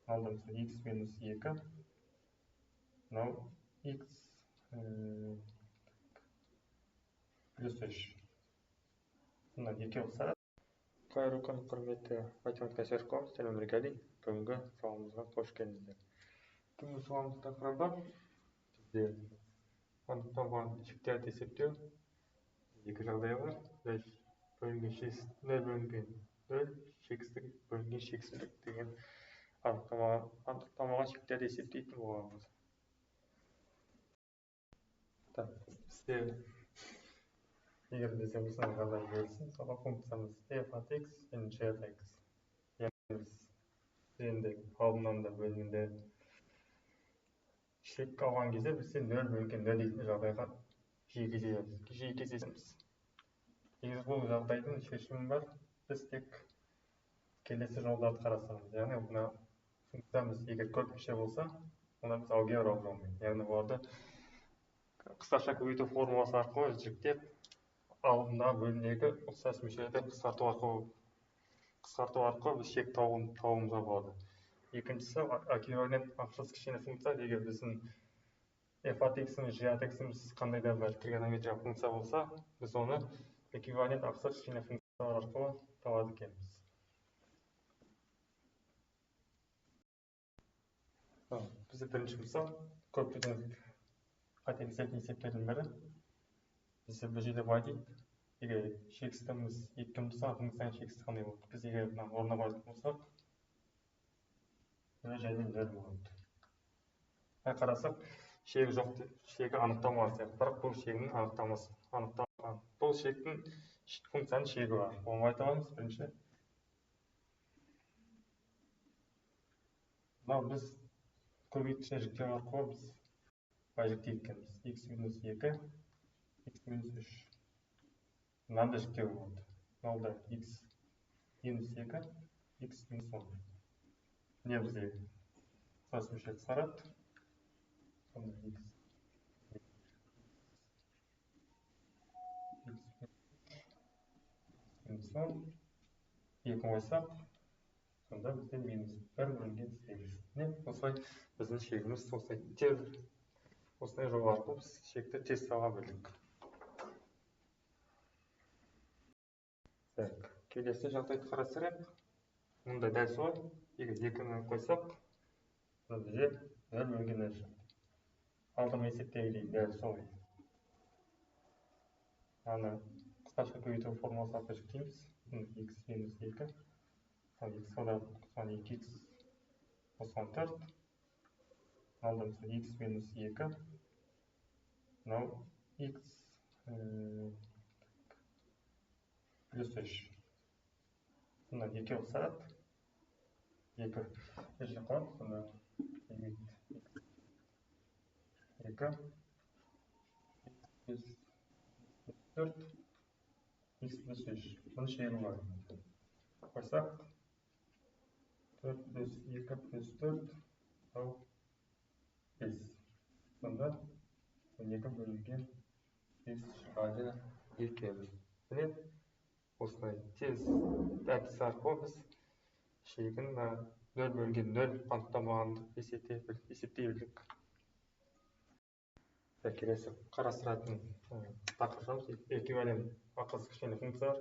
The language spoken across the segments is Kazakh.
алдым x минус 2, мынау x плюс 3. Мына екеуі ұқсас. Қайырлы күн, құрметті математика сүйер-қауым, сәлем. Бүгінгі сауалымызға қош келдіңіздер. Бүгінгі сауалымыз тақырыбы бізде анықталған жіктерді есептеу. Екі жағдай бар. 0 бөлінген шексіздік деген анықталмаған жіктерді есептейтін боламыз. Бізде егер бізде осындай жағдай берілсін, мысалы функциямыз f от x және g от x. Яғни біз енді алдынан да бөлінгенде шек алған кезде бізде 0 бөлінген 0 дейтін жағдайға жиі кездесеміз. Егер бұл жағдайдың шешімі бар, біз тек келесі жолдарды қарастырамыз. Яғни мына функциямыз егер көп мүше болса, онда біз алгебралық жолмен, яғни оларды қысқаша көбейту формуласы арқылы жіктеп, алдында бөлімдегі ұқсас мүшелерді қысқарту арқылы біз шек тауымызға болады. Екіншісі эквивалент ақсыз кішкене функция. Егер біздің f от x және g от x-іміз қандай да бір тригонометриялық функция болса, біз оны эквивалент ақсыз кішкене функциялар арқылы табады екенбіз. Бізде бірінші мысал көптеген қателесетін есептердің бірі. Бізде бұл жерде былай дейді, егер шексіздігіміз 2 болса, функцияның шексіздігі қандай болады? Біз егер орнына қоятын болсақ, 0 және 0 болады. Қарасақ, шегі жоқ, шегі анықталмаған сияқты, бірақ бұл шегінің анықталмасы. Бұл шектің функцияның шегі бар. Оны айта аламыз бірінші. Мынау біз көбейткіш жіктеу арқылы біз бай жіктейді екенбіз. X минус 2, x минус 3. Мынандай жіктеу болады. Мынауда x минус 2, x минус 10. Не бізде ұқсас мүше қысқарады. Сонда x минус 10. 2 қойсақ, сонда бізде минус 1 бөлінген 8. Осылай біздің шегіміз осылай жол арқылы біз шекті тез салға бөлдік. Келесі жағдайды қарастырайық. Мұнда дәл солай. Егер 2-ні қойсақ, бізде 0 бөлінген 0 шығады. Алдым есептегідей дәл солай. Аны қысқаша көбейту формуласы арқылы жіктейміз. X минус 2, x квадрат қосқан 2x қосқан 4. Алдым x минус 2, мынау x плюс 3. Мына екеуі ұқсас. 2 жерде қалады, сонда 2 плюс 4, x плюс 3. Бұның шегі бар. Қойсақ, 4 плюс 2 плюс 4, ал 5. Сонда 12 бөлінген 5 шығады екенбіз. Міне, осылай тез әдіс арқылы біз шегін 0 бөлінген 0 анықталмағанды есептей білдік. Келесі қарастыратын тақырыбымыз эквивалент ақсыз кішкене функциялар.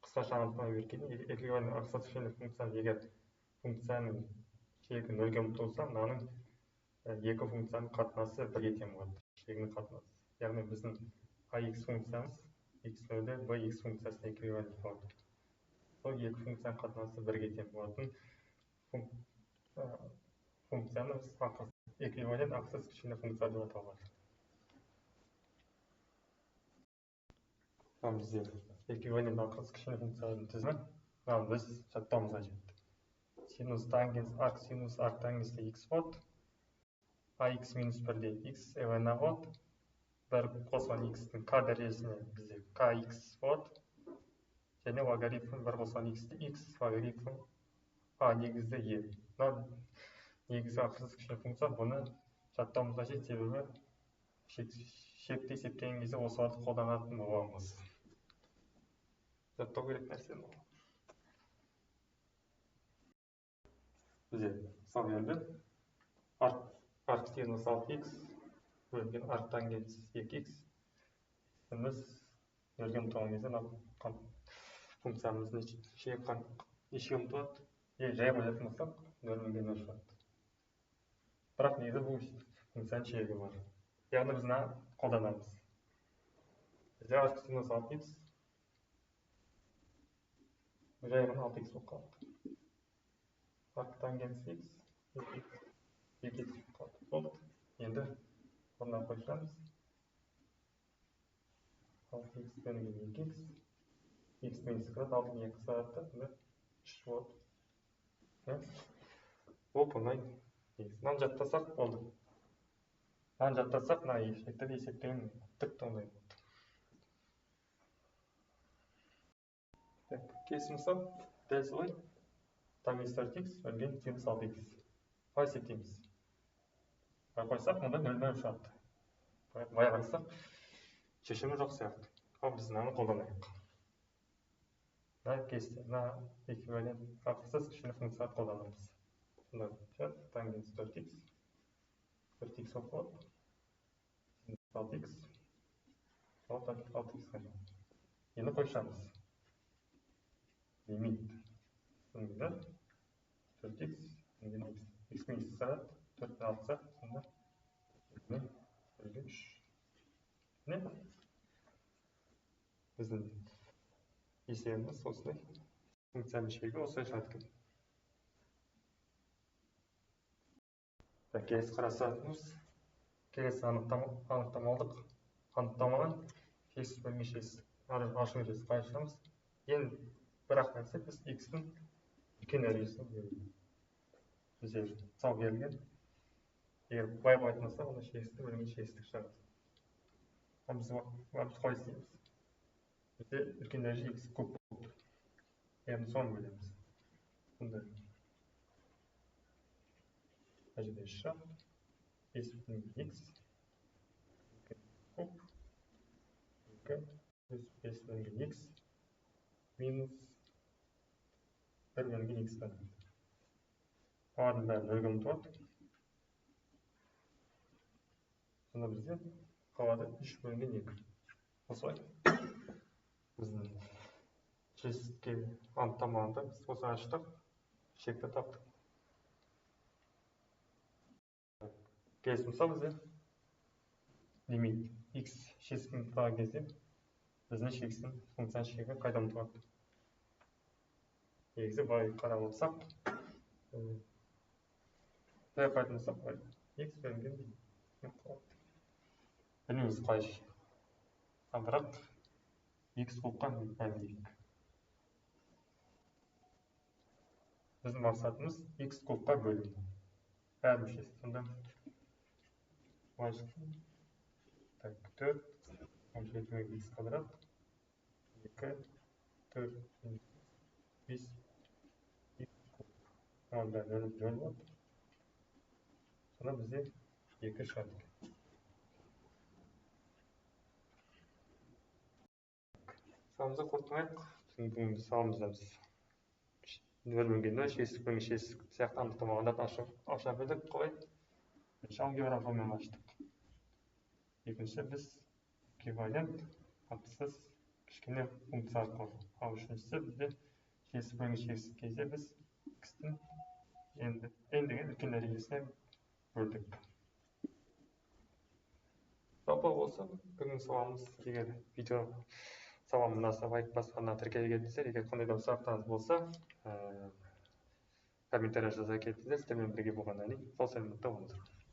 Қысқаша анықтама берген. Эквивалент ақсыз кішкене функцияны егер функцияның шегі 0-ге ұмтылса, мынаның екі функцияның қатынасы бірге тең болады. Шегінің қатынасы. Яғни біздің ax функциямыз x0-де bx функциясына эквивалент болады. Сол екі функцияның қатынасы бірге тең болатын функцияны эквивалент ақсыз кішкене функция деп аталады. Бізде эквивалент ақсыз кішкене функциялардың тізімі. Біз жаттауымыз қажет. Синус тангенс арк синус арк тангенсте x болады. ax минус 1-де x эвена болады. 1 қосқан x-тің k дәрежесіне бізде kx болады. Және логарифм 1 қосқан x-те x логарифм a негізді e. Негізі ақсыз кішкене функция. Бұны жаттауымыз қажет, себебі шекті есептеген кезде осыларды қолданатын боламыз. Жаттау керек нәрсе. Бізде мысал берді. Арк синус 6х бөлінген арк тангенс 2х. Біз нөлге ұмтылған кезде функциямыз нешеге ұмтылады? Жай қоятын болсақ, нөлге нөл шығады. Бірақ негізі бұл функцияның шегі бар. Яғни біз мына қолданамыз. Бізде арк синус 6х жай ғана 6х болып қалды. Арк тангенс х 2х болып қалды. Болды. Енді орнына қойсаңыз 6х бөлінген 2х х минус квадрат 6-ны 2 квадратта 3 болады. Оп-оңай. Мынаны жаттасақ болды. Мынаны жаттасақ, мына ешектерді есептеген тіпті оңай болды. Келесі мысал дәл солай. Тангенс 4х бөлінген синус 6х. Қалай есептейміз? Қойсақ, мұнда нөлмен шығады. Былай қарасақ, шешімі жоқ сияқты. Ал біз мынаны қолданайық. Мына кесте, мына эквивалент қатықсыз кішкене функцияларды қолданамыз. Тангенс 4х 4х болып қалады. 6х 6х. Енді қойшамыз. Лимит 4х х минус квадрат 4-ні алсақ, сонда 3. Біздің есебіміз осылай. Функцияның шегі осылай шығады екен. Келесі қарасаңыз, келесі анықтамалдық анықтамаға шексіз бөлінген шексіз ашу ережесі қалай шығамыз? Енді бірақ нәрсе біз x-тің үлкен әрежесін бөлінген. Бізде мысал берілген. Егер былай қоятын болсақ, онда шексізді бөлінген шексіздік шығады. Біз қалай істейміз? Бізде үлкен әреже x көп болып тұр. Яғни соны бөлеміз. Сонда әжеде шығады. S бөлінген x көп. 2 плюс S бөлінген x минус 1 бөлінген x болады. Олардың бәрі нөлге ұмтылады. Сонда бізде қалады 3 бөлінген 2. Осылай. Біздің шексіздікке анықтамалында біз осы аштық, шекті таптық. Келесі мысал бізде лимит x шексіздікке ұмтылған кезде біздің шексіздің функцияның шегі қайда ұмтылады? Негізі былай қарап отырсақ, былай қарайтын болсақ, x бөлінген білмейміз қалай шегі. Бірақ x болған мәлімдейік. Біздің мақсатымыз x көпқа бөлу. Әр мүшесі. Сонда былай шықты. 4 17 x квадрат 2 4 5 x куб. Онда нөл болады. Сонда бізде 2 шығады. Сауымызды қорытындылайық. Бүгінгі сауымызда біз нөл бөлінген нөл, шексіздік бөлінген шексіздік сияқты анықтамаларды аша білдік. Қалай? Алгебра жолымен аштық. Екінші біз эквивалент қатықсыз кішкене функция арқылы. Ал үшіншісі бізде шексіздік бөлінген шексіздік кезде біз x-тің ендігі үлкен әрежесіне бөлдік. Жалпы болса, бүгінгі сауалымыз егер видео сауалым ұнаса лайк басқанына тіркеле кетіңіздер. Егер қандай да сұрақтарыңыз болса, комментарий жаза кетіңіздер. Сіздермен бірге болғаннан кейін сол сәлемдікте болыңыздар.